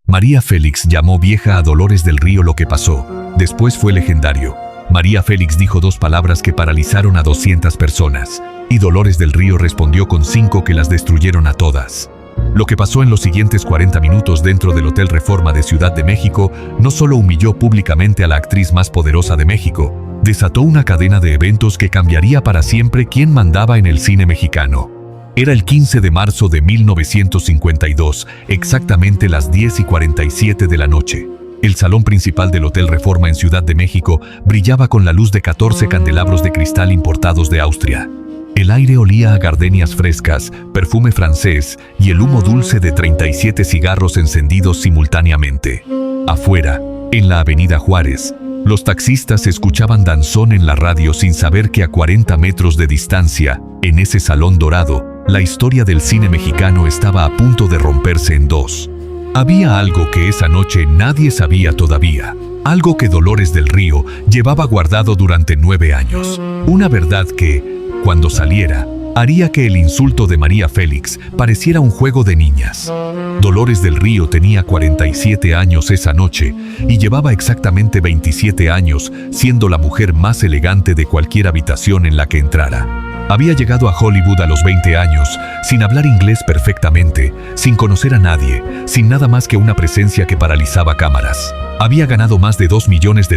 María Félix llamó vieja a Dolores del Río. Lo que pasó después fue legendario. María Félix dijo 2 palabras que paralizaron a 200 personas, y Dolores del Río respondió con 5 que las destruyeron a todas. Lo que pasó en los siguientes 40 minutos dentro del Hotel Reforma de Ciudad de México no solo humilló públicamente a la actriz más poderosa de México, desató una cadena de eventos que cambiaría para siempre quién mandaba en el cine mexicano. Era el 15 de marzo de 1952, exactamente las 10:47 de la noche. El salón principal del Hotel Reforma en Ciudad de México brillaba con la luz de 14 candelabros de cristal importados de Austria. El aire olía a gardenias frescas, perfume francés y el humo dulce de 37 cigarros encendidos simultáneamente. Afuera, en la Avenida Juárez, los taxistas escuchaban danzón en la radio sin saber que a 40 metros de distancia, en ese salón dorado, la historia del cine mexicano estaba a punto de romperse en 2. Había algo que esa noche nadie sabía todavía. Algo que Dolores del Río llevaba guardado durante 9 años. Una verdad que, cuando saliera, haría que el insulto de María Félix pareciera un juego de niñas. Dolores del Río tenía 47 años esa noche y llevaba exactamente 27 años siendo la mujer más elegante de cualquier habitación en la que entrara. Había llegado a Hollywood a los 20 años, sin hablar inglés perfectamente, sin conocer a nadie, sin nada más que una presencia que paralizaba cámaras. Había ganado más de $2 millones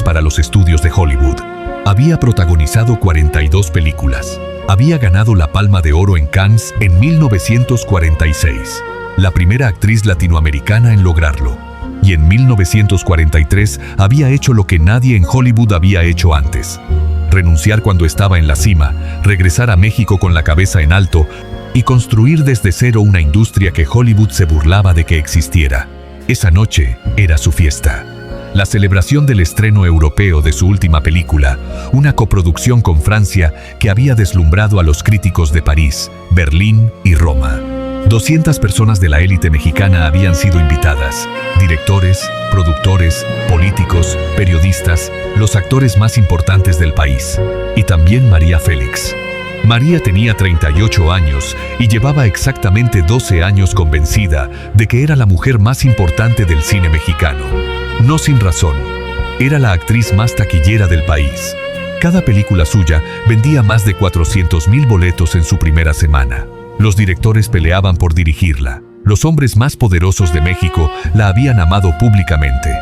para los estudios de Hollywood. Había protagonizado 42 películas. Había ganado la Palma de Oro en Cannes en 1946, la primera actriz latinoamericana en lograrlo. Y en 1943 había hecho lo que nadie en Hollywood había hecho antes: renunciar cuando estaba en la cima, regresar a México con la cabeza en alto y construir desde cero una industria que Hollywood se burlaba de que existiera. Esa noche era su fiesta. La celebración del estreno europeo de su última película, una coproducción con Francia que había deslumbrado a los críticos de París, Berlín y Roma. 200 personas de la élite mexicana habían sido invitadas: directores, productores, políticos, periodistas, los actores más importantes del país. Y también María Félix. María tenía 38 años y llevaba exactamente 12 años convencida de que era la mujer más importante del cine mexicano. No sin razón. Era la actriz más taquillera del país. Cada película suya vendía más de 400,000 boletos en su primera semana. Los directores peleaban por dirigirla. Los hombres más poderosos de México la habían amado públicamente.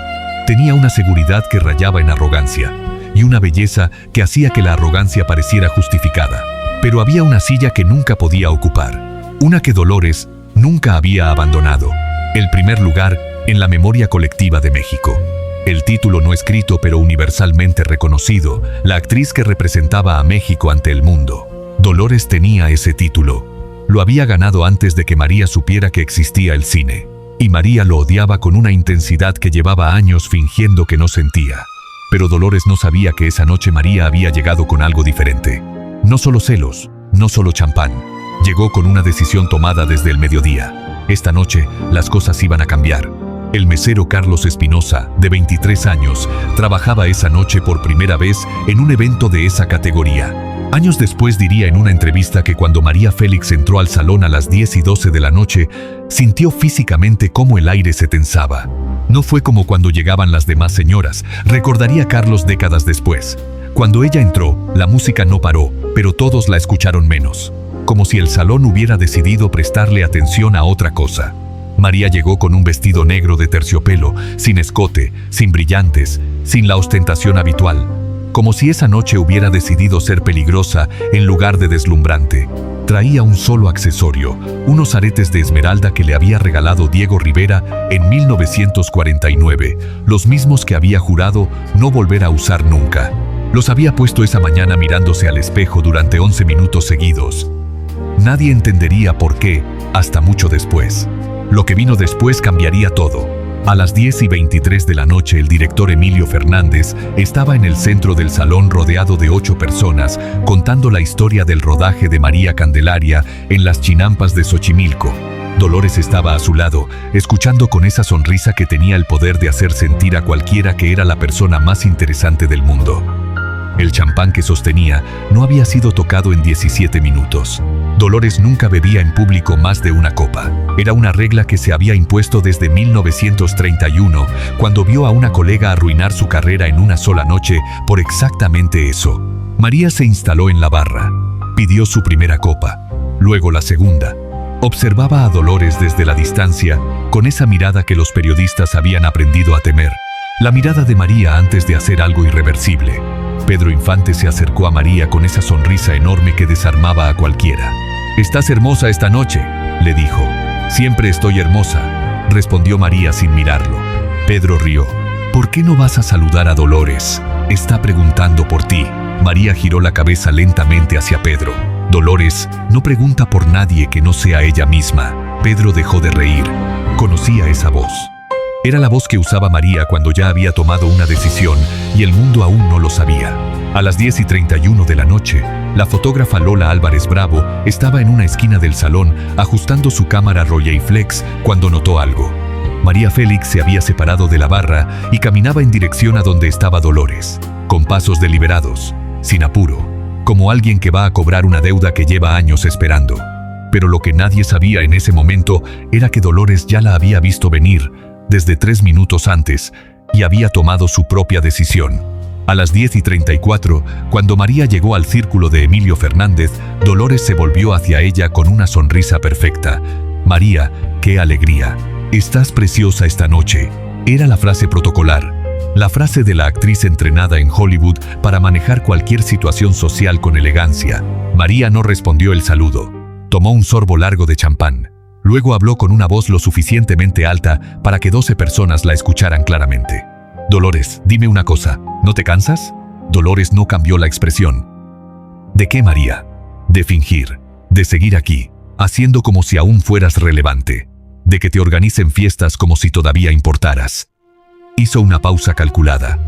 Tenía una seguridad que rayaba en arrogancia y una belleza que hacía que la arrogancia pareciera justificada. Pero había una silla que nunca podía ocupar, una que Dolores nunca había abandonado: el primer lugar en la memoria colectiva de México. El título no escrito pero universalmente reconocido, la actriz que representaba a México ante el mundo. Dolores tenía ese título. Lo había ganado antes de que María supiera que existía el cine. Y María lo odiaba con una intensidad que llevaba años fingiendo que no sentía. Pero Dolores no sabía que esa noche María había llegado con algo diferente. No solo celos, no solo champán. Llegó con una decisión tomada desde el mediodía. Esta noche, las cosas iban a cambiar. El mesero Carlos Espinosa, de 23 años, trabajaba esa noche por primera vez en un evento de esa categoría. Años después diría en una entrevista que cuando María Félix entró al salón a las 10:12 de la noche, sintió físicamente cómo el aire se tensaba. No fue como cuando llegaban las demás señoras, recordaría Carlos décadas después. Cuando ella entró, la música no paró, pero todos la escucharon menos. Como si el salón hubiera decidido prestarle atención a otra cosa. María llegó con un vestido negro de terciopelo, sin escote, sin brillantes, sin la ostentación habitual. Como si esa noche hubiera decidido ser peligrosa en lugar de deslumbrante. Traía un solo accesorio, unos aretes de esmeralda que le había regalado Diego Rivera en 1949, los mismos que había jurado no volver a usar nunca. Los había puesto esa mañana mirándose al espejo durante 11 minutos seguidos. Nadie entendería por qué, hasta mucho después. Lo que vino después cambiaría todo. A las 10:23 de la noche, el director Emilio Fernández estaba en el centro del salón rodeado de 8 personas, contando la historia del rodaje de María Candelaria en las chinampas de Xochimilco. Dolores estaba a su lado, escuchando con esa sonrisa que tenía el poder de hacer sentir a cualquiera que era la persona más interesante del mundo. El champán que sostenía no había sido tocado en 17 minutos. Dolores nunca bebía en público más de una copa. Era una regla que se había impuesto desde 1931, cuando vio a una colega arruinar su carrera en una sola noche por exactamente eso. María se instaló en la barra. Pidió su primera copa, luego la segunda. Observaba a Dolores desde la distancia, con esa mirada que los periodistas habían aprendido a temer. La mirada de María antes de hacer algo irreversible. Pedro Infante se acercó a María con esa sonrisa enorme que desarmaba a cualquiera. «Estás hermosa esta noche», le dijo. «Siempre estoy hermosa», respondió María sin mirarlo. Pedro rió. «¿Por qué no vas a saludar a Dolores? Está preguntando por ti». María giró la cabeza lentamente hacia Pedro. «Dolores no pregunta por nadie que no sea ella misma». Pedro dejó de reír. Conocía esa voz. Era la voz que usaba María cuando ya había tomado una decisión y el mundo aún no lo sabía. A las 10:31 de la noche, la fotógrafa Lola Álvarez Bravo estaba en una esquina del salón ajustando su cámara Rolleiflex cuando notó algo. María Félix se había separado de la barra y caminaba en dirección a donde estaba Dolores, con pasos deliberados, sin apuro, como alguien que va a cobrar una deuda que lleva años esperando. Pero lo que nadie sabía en ese momento era que Dolores ya la había visto venir desde 3 minutos antes y había tomado su propia decisión. A las 10:34, cuando María llegó al círculo de Emilio Fernández, Dolores se volvió hacia ella con una sonrisa perfecta. «María, qué alegría. Estás preciosa esta noche». Era la frase protocolar, la frase de la actriz entrenada en Hollywood para manejar cualquier situación social con elegancia. María no respondió el saludo. Tomó un sorbo largo de champán. Luego habló con una voz lo suficientemente alta para que 12 personas la escucharan claramente. «Dolores, dime una cosa, ¿no te cansas?» Dolores no cambió la expresión. «¿De qué, María?» «De fingir, de seguir aquí, haciendo como si aún fueras relevante, de que te organicen fiestas como si todavía importaras». Hizo una pausa calculada.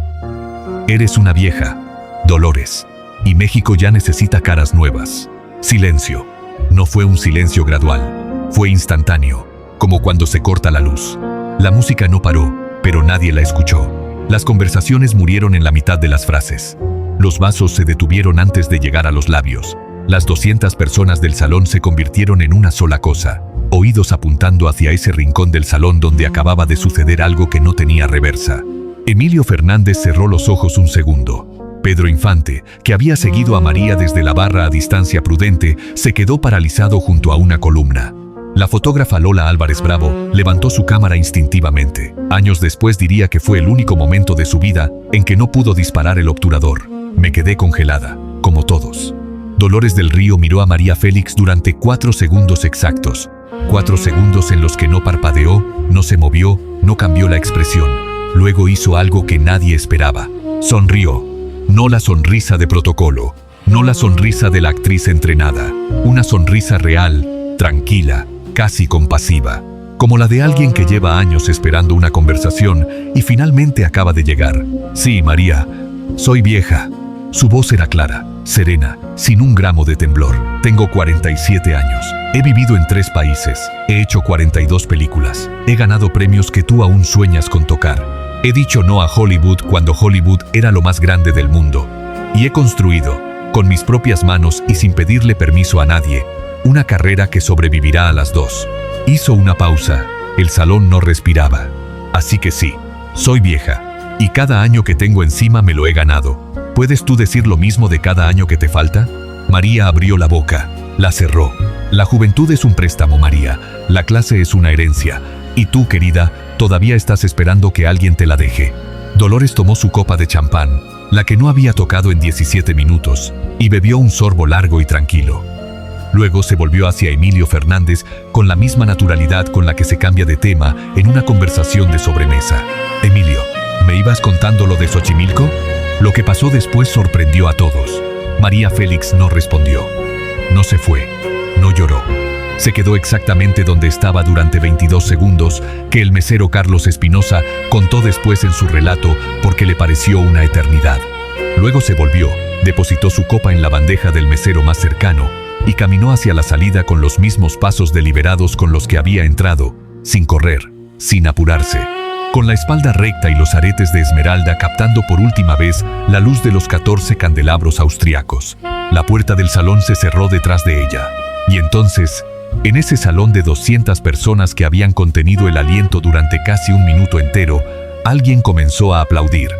«Eres una vieja, Dolores, y México ya necesita caras nuevas». Silencio. No fue un silencio gradual, fue instantáneo, como cuando se corta la luz. La música no paró, pero nadie la escuchó. Las conversaciones murieron en la mitad de las frases. Los vasos se detuvieron antes de llegar a los labios. Las 200 personas del salón se convirtieron en una sola cosa, oídos apuntando hacia ese rincón del salón donde acababa de suceder algo que no tenía reversa. Emilio Fernández cerró los ojos un segundo. Pedro Infante, que había seguido a María desde la barra a distancia prudente, se quedó paralizado junto a una columna. La fotógrafa Lola Álvarez Bravo levantó su cámara instintivamente. Años después diría que fue el único momento de su vida en que no pudo disparar el obturador. Me quedé congelada, como todos. Dolores del Río miró a María Félix durante 4 segundos exactos. 4 segundos en los que no parpadeó, no se movió, no cambió la expresión. Luego hizo algo que nadie esperaba. Sonrió. No la sonrisa de protocolo, no la sonrisa de la actriz entrenada. Una sonrisa real, tranquila, casi compasiva, como la de alguien que lleva años esperando una conversación y finalmente acaba de llegar. «Sí, María, soy vieja». Su voz era clara, serena, sin un gramo de temblor. «Tengo 47 años. He vivido en 3 países. He hecho 42 películas. He ganado premios que tú aún sueñas con tocar. He dicho no a Hollywood cuando Hollywood era lo más grande del mundo. Y he construido, con mis propias manos y sin pedirle permiso a nadie, una carrera que sobrevivirá a las 2. Hizo una pausa. El salón no respiraba. «Así que sí, soy vieja. Y cada año que tengo encima me lo he ganado. ¿Puedes tú decir lo mismo de cada año que te falta?» María abrió la boca. La cerró. «La juventud es un préstamo, María. La clase es una herencia. Y tú, querida, todavía estás esperando que alguien te la deje». Dolores tomó su copa de champán, la que no había tocado en 17 minutos, y bebió un sorbo largo y tranquilo. Luego se volvió hacia Emilio Fernández con la misma naturalidad con la que se cambia de tema en una conversación de sobremesa. «Emilio, ¿me ibas contando lo de Xochimilco?» Lo que pasó después sorprendió a todos. María Félix no respondió. No se fue. No lloró. Se quedó exactamente donde estaba durante 22 segundos, que el mesero Carlos Espinosa contó después en su relato porque le pareció una eternidad. Luego se volvió, depositó su copa en la bandeja del mesero más cercano y caminó hacia la salida con los mismos pasos deliberados con los que había entrado, sin correr, sin apurarse, con la espalda recta y los aretes de esmeralda captando por última vez la luz de los 14 candelabros austriacos. La puerta del salón se cerró detrás de ella. Y entonces, en ese salón de 200 personas que habían contenido el aliento durante casi un minuto entero, alguien comenzó a aplaudir.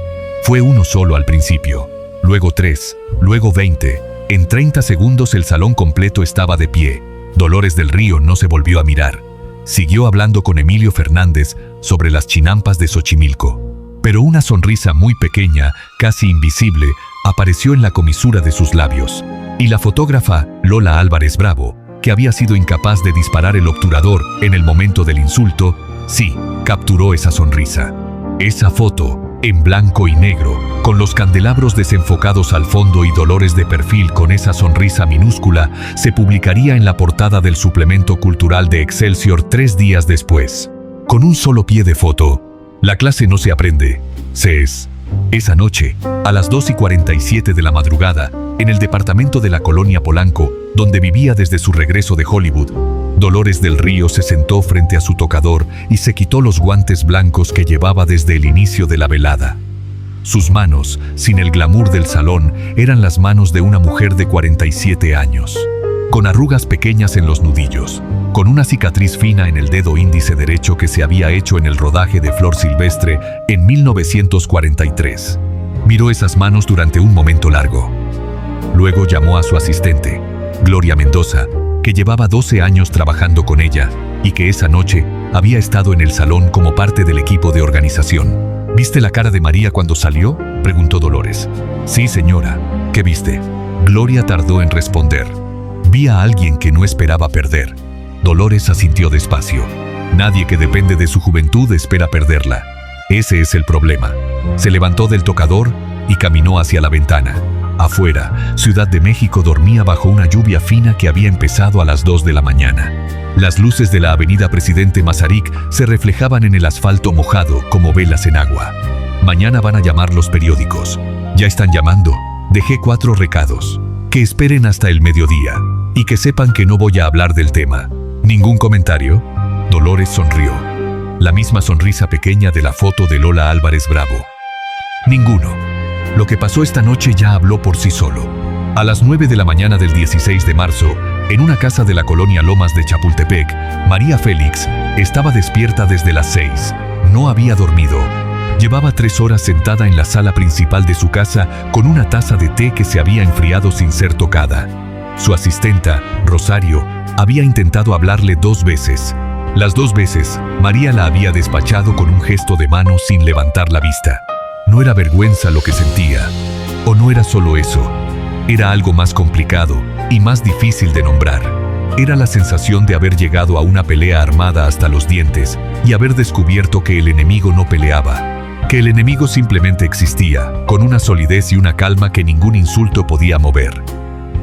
Fue uno solo al principio, luego 3, luego 20. En 30 segundos el salón completo estaba de pie. Dolores del Río no se volvió a mirar. Siguió hablando con Emilio Fernández sobre las chinampas de Xochimilco. Pero una sonrisa muy pequeña, casi invisible, apareció en la comisura de sus labios. Y la fotógrafa, Lola Álvarez Bravo, que había sido incapaz de disparar el obturador en el momento del insulto, sí, capturó esa sonrisa. Esa foto, en blanco y negro, con los candelabros desenfocados al fondo y Dolores de perfil con esa sonrisa minúscula, se publicaría en la portada del suplemento cultural de Excelsior 3 días después. Con un solo pie de foto, la clase no se aprende, se es. Esa noche, a las 2:47 de la madrugada, en el departamento de la colonia Polanco, donde vivía desde su regreso de Hollywood, Dolores del Río se sentó frente a su tocador y se quitó los guantes blancos que llevaba desde el inicio de la velada. Sus manos, sin el glamour del salón, eran las manos de una mujer de 47 años, con arrugas pequeñas en los nudillos, con una cicatriz fina en el dedo índice derecho que se había hecho en el rodaje de Flor Silvestre en 1943. Miró esas manos durante un momento largo. Luego llamó a su asistente, Gloria Mendoza, que llevaba 12 años trabajando con ella y que esa noche había estado en el salón como parte del equipo de organización. ¿Viste la cara de María cuando salió?, preguntó Dolores. Sí, señora. ¿Qué viste? Gloria tardó en responder. Vi a alguien que no esperaba perder. Dolores asintió despacio. Nadie que depende de su juventud espera perderla. Ese es el problema. Se levantó del tocador y caminó hacia la ventana. Afuera, Ciudad de México dormía bajo una lluvia fina que había empezado a las 2 de la mañana. Las luces de la avenida Presidente Mazarik se reflejaban en el asfalto mojado como velas en agua. Mañana van a llamar los periódicos. Ya están llamando. Dejé 4 recados. Que esperen hasta el mediodía. Y que sepan que no voy a hablar del tema. ¿Ningún comentario? Dolores sonrió. La misma sonrisa pequeña de la foto de Lola Álvarez Bravo. Ninguno. Lo que pasó esta noche ya habló por sí solo. A las 9 de la mañana del 16 de marzo, en una casa de la colonia Lomas de Chapultepec, María Félix estaba despierta desde las 6. No había dormido. Llevaba 3 horas sentada en la sala principal de su casa con una taza de té que se había enfriado sin ser tocada. Su asistenta, Rosario, había intentado hablarle 2 veces. Las 2 veces, María la había despachado con un gesto de mano sin levantar la vista. No era vergüenza lo que sentía, o no era solo eso. Era algo más complicado y más difícil de nombrar. Era la sensación de haber llegado a una pelea armada hasta los dientes y haber descubierto que el enemigo no peleaba, que el enemigo simplemente existía, con una solidez y una calma que ningún insulto podía mover.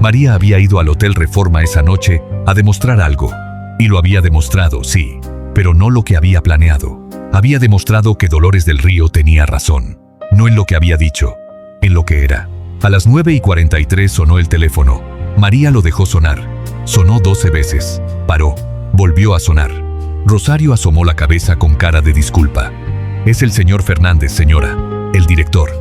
María había ido al Hotel Reforma esa noche a demostrar algo, y lo había demostrado, sí, pero no lo que había planeado. Había demostrado que Dolores del Río tenía razón, no en lo que había dicho, en lo que era. A las 9:43 sonó el teléfono. María lo dejó sonar. Sonó 12 veces. Paró. Volvió a sonar. Rosario asomó la cabeza con cara de disculpa. Es el señor Fernández, señora. El director.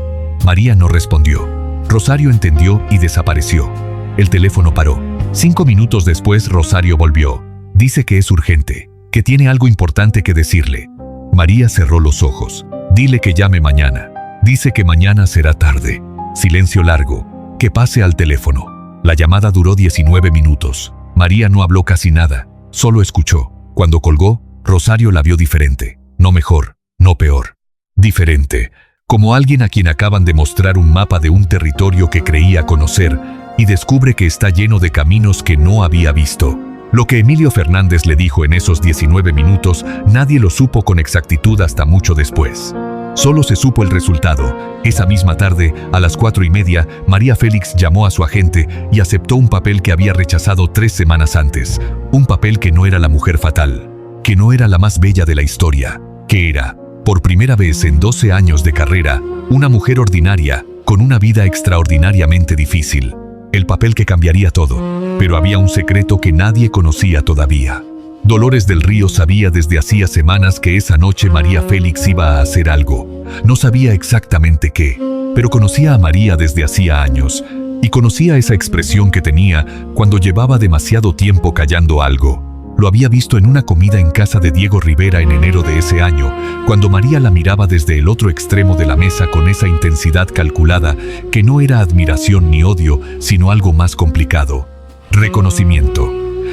María no respondió. Rosario entendió y desapareció. El teléfono paró. 5 minutos después Rosario volvió. Dice que es urgente, que tiene algo importante que decirle. María cerró los ojos. Dile que llame mañana. Dice que mañana será tarde. Silencio largo. Que pase al teléfono. La llamada duró 19 minutos. María no habló casi nada, solo escuchó. Cuando colgó, Rosario la vio diferente. No mejor, no peor. Diferente. Como alguien a quien acaban de mostrar un mapa de un territorio que creía conocer y descubre que está lleno de caminos que no había visto. Lo que Emilio Fernández le dijo en esos 19 minutos, nadie lo supo con exactitud hasta mucho después. Solo se supo el resultado. Esa misma tarde, a las 4:30, María Félix llamó a su agente y aceptó un papel que había rechazado 3 semanas antes. Un papel que no era la mujer fatal, que no era la más bella de la historia, que era, por primera vez en 12 años de carrera, una mujer ordinaria, con una vida extraordinariamente difícil. El papel que cambiaría todo, pero había un secreto que nadie conocía todavía. Dolores del Río sabía desde hacía semanas que esa noche María Félix iba a hacer algo. No sabía exactamente qué, pero conocía a María desde hacía años Y conocía esa expresión que tenía cuando llevaba demasiado tiempo callando algo. Lo había visto en una comida en casa de Diego Rivera en enero de ese año, cuando María la miraba desde el otro extremo de la mesa con esa intensidad calculada que no era admiración ni odio, sino algo más complicado: reconocimiento.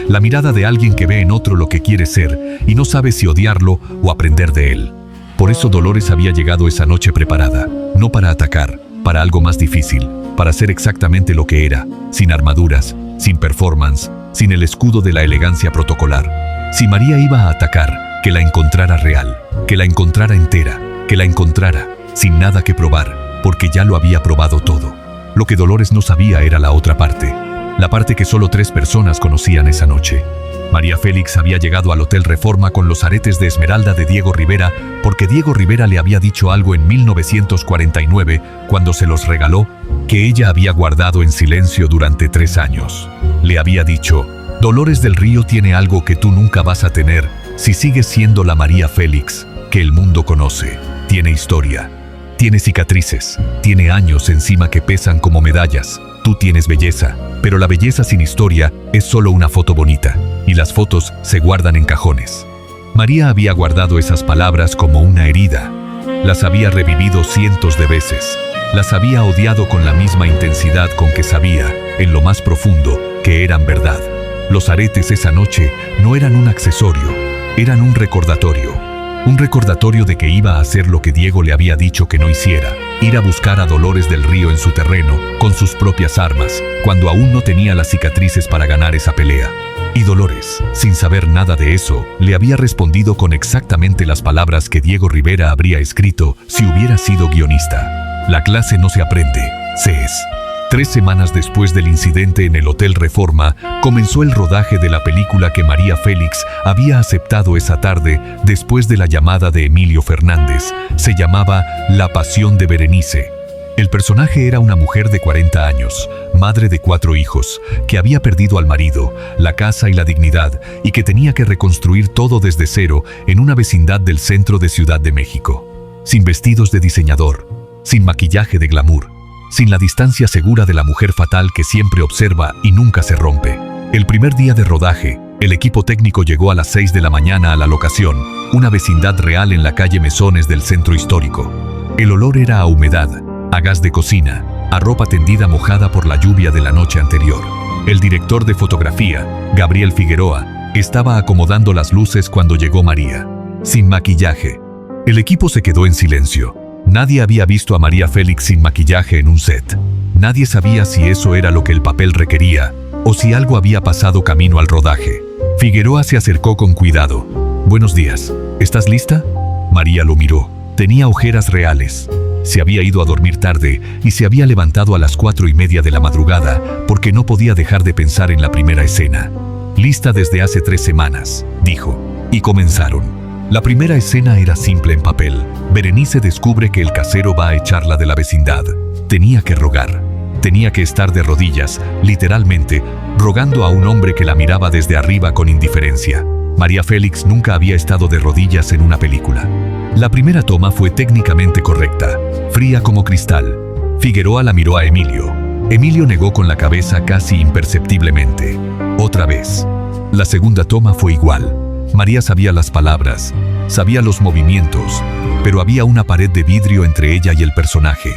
La mirada de alguien que ve en otro lo que quiere ser y no sabe si odiarlo o aprender de él. Por eso Dolores había llegado esa noche preparada, no para atacar, para algo más difícil, para ser exactamente lo que era, sin armaduras, sin performance, sin el escudo de la elegancia protocolar. Si María iba a atacar, que la encontrara real, que la encontrara entera, que la encontrara sin nada que probar, porque ya lo había probado todo. Lo que Dolores no sabía era la otra parte, la parte que solo 3 personas conocían esa noche. María Félix había llegado al Hotel Reforma con los aretes de esmeralda de Diego Rivera porque Diego Rivera le había dicho algo en 1949, cuando se los regaló, que ella había guardado en silencio durante 3 años. Le había dicho: Dolores del Río tiene algo que tú nunca vas a tener si sigues siendo la María Félix que el mundo conoce. Tiene historia, tiene cicatrices, tiene años encima que pesan como medallas. Tú tienes belleza, pero la belleza sin historia es solo una foto bonita, y las fotos se guardan en cajones. María había guardado esas palabras como una herida. Las había revivido cientos de veces. Las había odiado con la misma intensidad con que sabía, en lo más profundo, que eran verdad. Los aretes esa noche no eran un accesorio, eran un recordatorio. Un recordatorio de que iba a hacer lo que Diego le había dicho que no hiciera: ir a buscar a Dolores del Río en su terreno, con sus propias armas, cuando aún no tenía las cicatrices para ganar esa pelea. Y Dolores, sin saber nada de eso, le había respondido con exactamente las palabras que Diego Rivera habría escrito si hubiera sido guionista. La clase no se aprende, se es. 3 semanas después del incidente en el Hotel Reforma, comenzó el rodaje de la película que María Félix había aceptado esa tarde después de la llamada de Emilio Fernández. Se llamaba La Pasión de Berenice. El personaje era una mujer de 40 años, madre de 4 hijos, que había perdido al marido, la casa y la dignidad, y que tenía que reconstruir todo desde cero en una vecindad del centro de Ciudad de México. Sin vestidos de diseñador, sin maquillaje de glamour, sin la distancia segura de la mujer fatal que siempre observa y nunca se rompe. El primer día de rodaje, el equipo técnico llegó a las 6 de la mañana a la locación, una vecindad real en la calle Mesones del centro histórico. El olor era a humedad, a gas de cocina, a ropa tendida mojada por la lluvia de la noche anterior. El director de fotografía, Gabriel Figueroa, estaba acomodando las luces cuando llegó María, sin maquillaje. El equipo se quedó en silencio. Nadie había visto a María Félix sin maquillaje en un set. Nadie sabía si eso era lo que el papel requería o si algo había pasado camino al rodaje. Figueroa se acercó con cuidado. «Buenos días. ¿Estás lista?» María lo miró. Tenía ojeras reales. Se había ido a dormir tarde y se había levantado a las 4:30 de la madrugada porque no podía dejar de pensar en la primera escena. «Lista desde hace 3 semanas», dijo. Y comenzaron. La primera escena era simple en papel. Berenice descubre que el casero va a echarla de la vecindad. Tenía que rogar. Tenía que estar de rodillas, literalmente, rogando a un hombre que la miraba desde arriba con indiferencia. María Félix nunca había estado de rodillas en una película. La primera toma fue técnicamente correcta, fría como cristal. Figueroa la miró a Emilio. Emilio negó con la cabeza casi imperceptiblemente. Otra vez. La segunda toma fue igual. María sabía las palabras, sabía los movimientos, pero había una pared de vidrio entre ella y el personaje.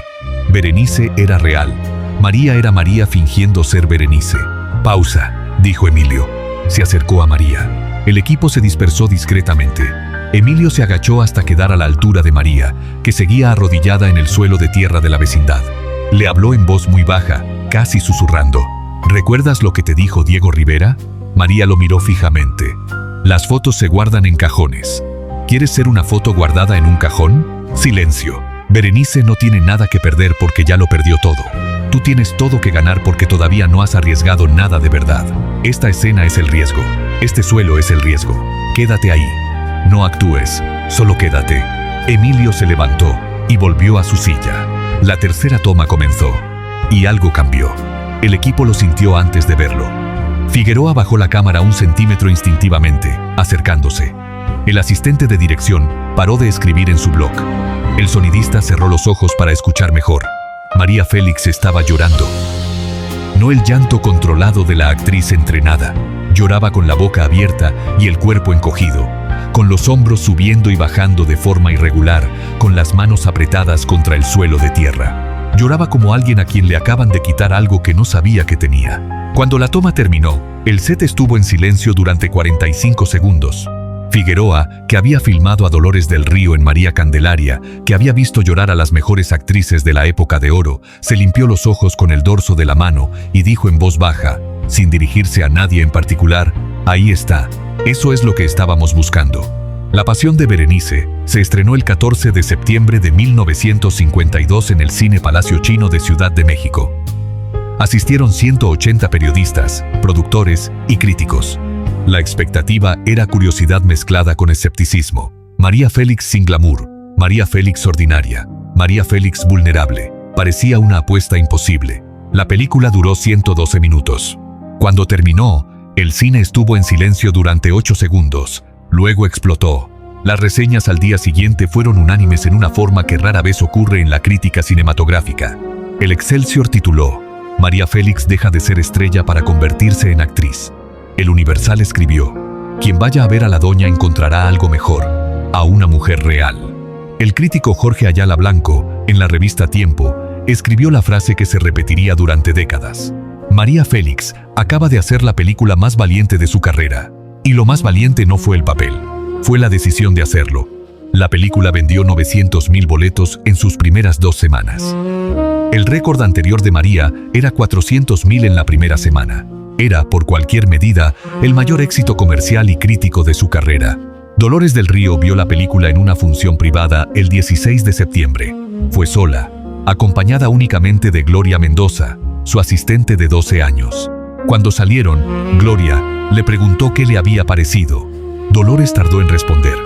Berenice era real. María era María fingiendo ser Berenice. «Pausa», dijo Emilio. Se acercó a María. El equipo se dispersó discretamente. Emilio se agachó hasta quedar a la altura de María, que seguía arrodillada en el suelo de tierra de la vecindad. Le habló en voz muy baja, casi susurrando. «¿Recuerdas lo que te dijo Diego Rivera?» María lo miró fijamente. «Las fotos se guardan en cajones. ¿Quieres ser una foto guardada en un cajón?» Silencio. Berenice no tiene nada que perder porque ya lo perdió todo. Tú tienes todo que ganar porque todavía no has arriesgado nada de verdad. Esta escena es el riesgo. Este suelo es el riesgo. Quédate ahí. No actúes. Solo quédate». Emilio se levantó y volvió a su silla. La tercera toma comenzó. Y algo cambió. El equipo lo sintió antes de verlo. Figueroa bajó la cámara 1 centímetro instintivamente, acercándose. El asistente de dirección paró de escribir en su blog. El sonidista cerró los ojos para escuchar mejor. María Félix estaba llorando. no el llanto controlado de la actriz entrenada. Lloraba con la boca abierta y el cuerpo encogido, con los hombros subiendo y bajando de forma irregular, con las manos apretadas contra el suelo de tierra. Lloraba como alguien a quien le acaban de quitar algo que no sabía que tenía. Cuando la toma terminó, el set estuvo en silencio durante 45 segundos. Figueroa, que había filmado a Dolores del Río en María Candelaria, que había visto llorar a las mejores actrices de la época de oro, se limpió los ojos con el dorso de la mano y dijo en voz baja, sin dirigirse a nadie en particular: ahí está, eso es lo que estábamos buscando. La Pasión de Berenice se estrenó el 14 de septiembre de 1952 en el Cine Palacio Chino de Ciudad de México. Asistieron 180 periodistas, productores y críticos. La expectativa era curiosidad mezclada con escepticismo. María Félix sin glamour, María Félix ordinaria, María Félix vulnerable. Parecía una apuesta imposible. La película duró 112 minutos. Cuando terminó, el cine estuvo en silencio durante 8 segundos. Luego explotó. Las reseñas al día siguiente fueron unánimes en una forma que rara vez ocurre en la crítica cinematográfica. El Excelsior tituló: María Félix deja de ser estrella para convertirse en actriz. El Universal escribió: quien vaya a ver a la doña encontrará algo mejor, a una mujer real. El crítico Jorge Ayala Blanco, en la revista Tiempo, escribió la frase que se repetiría durante décadas: María Félix acaba de hacer la película más valiente de su carrera. Y lo más valiente no fue el papel, fue la decisión de hacerlo. La película vendió 900,000 boletos en sus primeras 2 semanas. El récord anterior de María era 400,000 en la primera semana. Era, por cualquier medida, el mayor éxito comercial y crítico de su carrera. Dolores del Río vio la película en una función privada el 16 de septiembre. Fue sola, acompañada únicamente de Gloria Mendoza, su asistente de 12 años. Cuando salieron, Gloria le preguntó qué le había parecido. Dolores tardó en responder.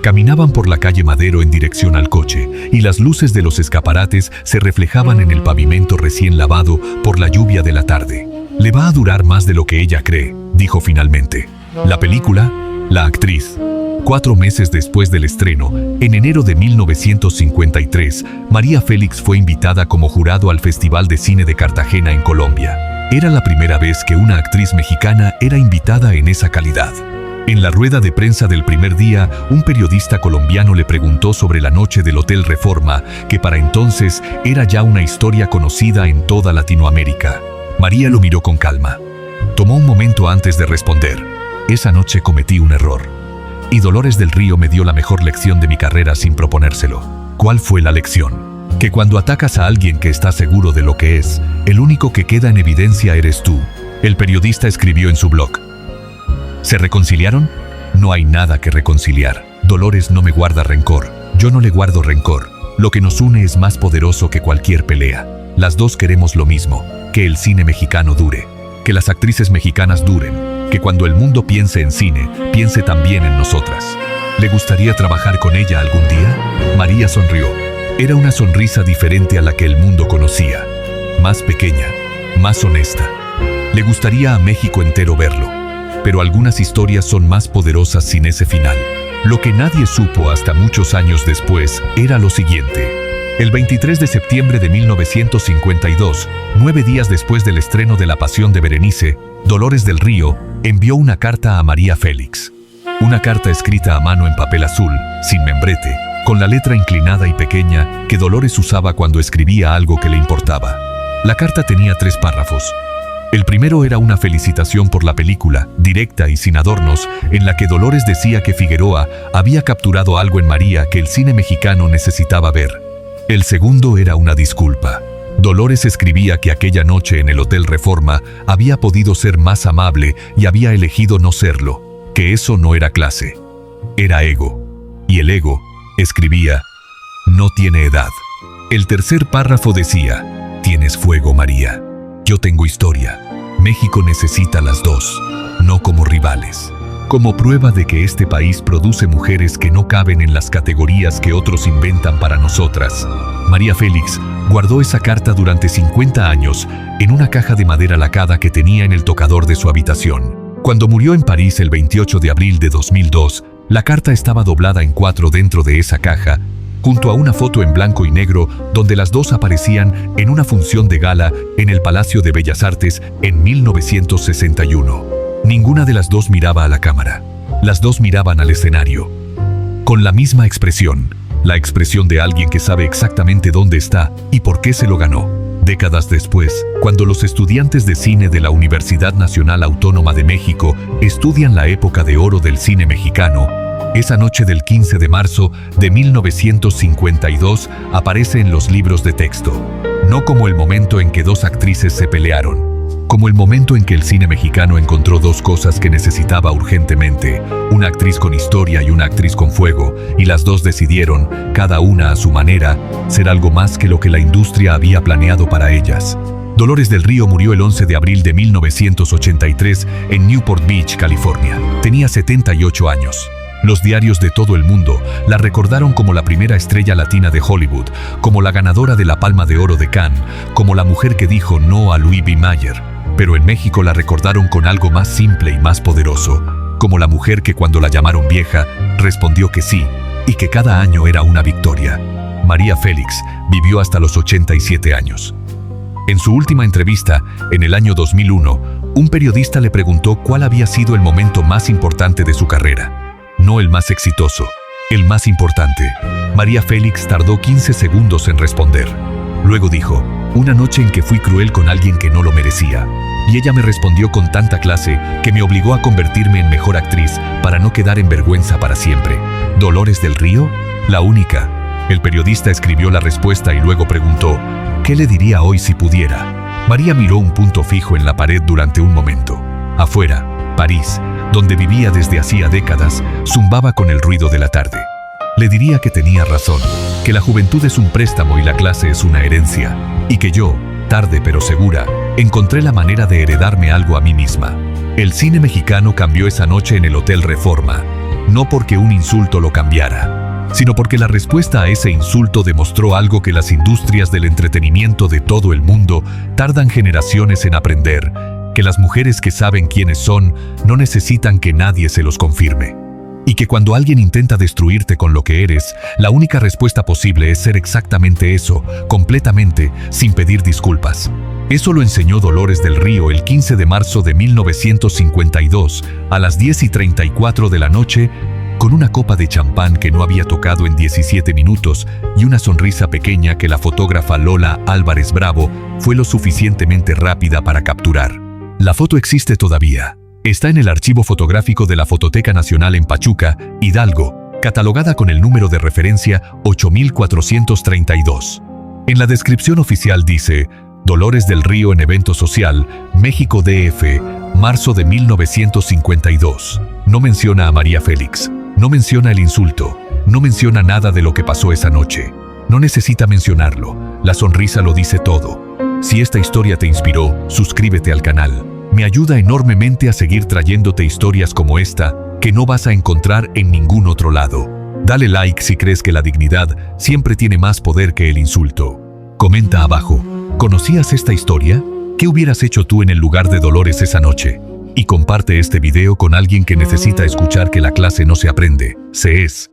Caminaban por la calle Madero en dirección al coche, y las luces de los escaparates se reflejaban en el pavimento recién lavado por la lluvia de la tarde. Le va a durar más de lo que ella cree, dijo finalmente. La película, La actriz. 4 meses después del estreno, en enero de 1953, María Félix fue invitada como jurado al Festival de Cine de Cartagena en Colombia. Era la primera vez que una actriz mexicana era invitada en esa calidad. En la rueda de prensa del primer día, un periodista colombiano le preguntó sobre la noche del Hotel Reforma, que para entonces era ya una historia conocida en toda Latinoamérica. María lo miró con calma. Tomó un momento antes de responder: esa noche cometí un error. Y Dolores del Río me dio la mejor lección de mi carrera sin proponérselo. ¿Cuál fue la lección? Que cuando atacas a alguien que está seguro de lo que es, el único que queda en evidencia eres tú. El periodista escribió en su blog: ¿se reconciliaron? No hay nada que reconciliar. Dolores no me guarda rencor. Yo no le guardo rencor. Lo que nos une es más poderoso que cualquier pelea. Las dos queremos lo mismo: que el cine mexicano dure, que las actrices mexicanas duren, que cuando el mundo piense en cine, piense también en nosotras. ¿Le gustaría trabajar con ella algún día? María sonrió. Era una sonrisa diferente a la que el mundo conocía. Más pequeña, más honesta. Le gustaría a México entero verlo. Pero algunas historias son más poderosas sin ese final. Lo que nadie supo hasta muchos años después era lo siguiente. El 23 de septiembre de 1952, 9 días después del estreno de La Pasión de Berenice, Dolores del Río envió una carta a María Félix. Una carta escrita a mano en papel azul, sin membrete, con la letra inclinada y pequeña que Dolores usaba cuando escribía algo que le importaba. La carta tenía 3 párrafos. El primero era una felicitación por la película, directa y sin adornos, en la que Dolores decía que Figueroa había capturado algo en María que el cine mexicano necesitaba ver. El segundo era una disculpa. Dolores escribía que aquella noche en el Hotel Reforma había podido ser más amable y había elegido no serlo, que eso no era clase, era ego. Y el ego, escribía, no tiene edad. El tercer párrafo decía: tienes fuego, María. Yo tengo historia. México necesita las dos, no como rivales. Como prueba de que este país produce mujeres que no caben en las categorías que otros inventan para nosotras. María Félix guardó esa carta durante 50 años en una caja de madera lacada que tenía en el tocador de su habitación. Cuando murió en París el 28 de abril de 2002, la carta estaba doblada en 4 dentro de esa caja junto a una foto en blanco y negro donde las dos aparecían en una función de gala en el Palacio de Bellas Artes en 1961. Ninguna de las dos miraba a la cámara. Las dos miraban al escenario, con la misma expresión, la expresión de alguien que sabe exactamente dónde está y por qué se lo ganó. Décadas después, cuando los estudiantes de cine de la Universidad Nacional Autónoma de México estudian la época de oro del cine mexicano, esa noche del 15 de marzo de 1952 aparece en los libros de texto, no como el momento en que dos actrices se pelearon, como el momento en que el cine mexicano encontró dos cosas que necesitaba urgentemente, una actriz con historia y una actriz con fuego, y las dos decidieron, cada una a su manera, ser algo más que lo que la industria había planeado para ellas. Dolores del Río murió el 11 de abril de 1983 en Newport Beach, California. Tenía 78 años. Los diarios de todo el mundo la recordaron como la primera estrella latina de Hollywood, como la ganadora de la Palma de Oro de Cannes, como la mujer que dijo no a Louis B. Mayer. Pero en México la recordaron con algo más simple y más poderoso, como la mujer que cuando la llamaron vieja, respondió que sí, y que cada año era una victoria. María Félix vivió hasta los 87 años. En su última entrevista, en el año 2001, un periodista le preguntó cuál había sido el momento más importante de su carrera. No el más exitoso, el más importante. María Félix tardó 15 segundos en responder. Luego dijo, una noche en que fui cruel con alguien que no lo merecía. Y ella me respondió con tanta clase que me obligó a convertirme en mejor actriz para no quedar en vergüenza para siempre. ¿Dolores del Río? La única. El periodista escribió la respuesta y luego preguntó, ¿qué le diría hoy si pudiera? María miró un punto fijo en la pared durante un momento. Afuera, París, donde vivía desde hacía décadas, zumbaba con el ruido de la tarde. Le diría que tenía razón, que la juventud es un préstamo y la clase es una herencia, y que yo, tarde pero segura, encontré la manera de heredarme algo a mí misma. El cine mexicano cambió esa noche en el Hotel Reforma, no porque un insulto lo cambiara, sino porque la respuesta a ese insulto demostró algo que las industrias del entretenimiento de todo el mundo tardan generaciones en aprender, que las mujeres que saben quiénes son no necesitan que nadie se los confirme. Y que cuando alguien intenta destruirte con lo que eres, la única respuesta posible es ser exactamente eso, completamente, sin pedir disculpas. Eso lo enseñó Dolores del Río el 15 de marzo de 1952, a las 10:34 de la noche, con una copa de champán que no había tocado en 17 minutos y una sonrisa pequeña que la fotógrafa Lola Álvarez Bravo fue lo suficientemente rápida para capturar. La foto existe todavía. Está en el archivo fotográfico de la Fototeca Nacional en Pachuca, Hidalgo, catalogada con el número de referencia 8432. En la descripción oficial dice, Dolores del Río en evento social, México DF, marzo de 1952. No menciona a María Félix, no menciona el insulto, no menciona nada de lo que pasó esa noche. No necesita mencionarlo, la sonrisa lo dice todo. Si esta historia te inspiró, suscríbete al canal. Me ayuda enormemente a seguir trayéndote historias como esta, que no vas a encontrar en ningún otro lado. Dale like si crees que la dignidad siempre tiene más poder que el insulto. Comenta abajo, ¿conocías esta historia? ¿Qué hubieras hecho tú en el lugar de Dolores esa noche? Y comparte este video con alguien que necesita escuchar que la clase no se aprende, se es.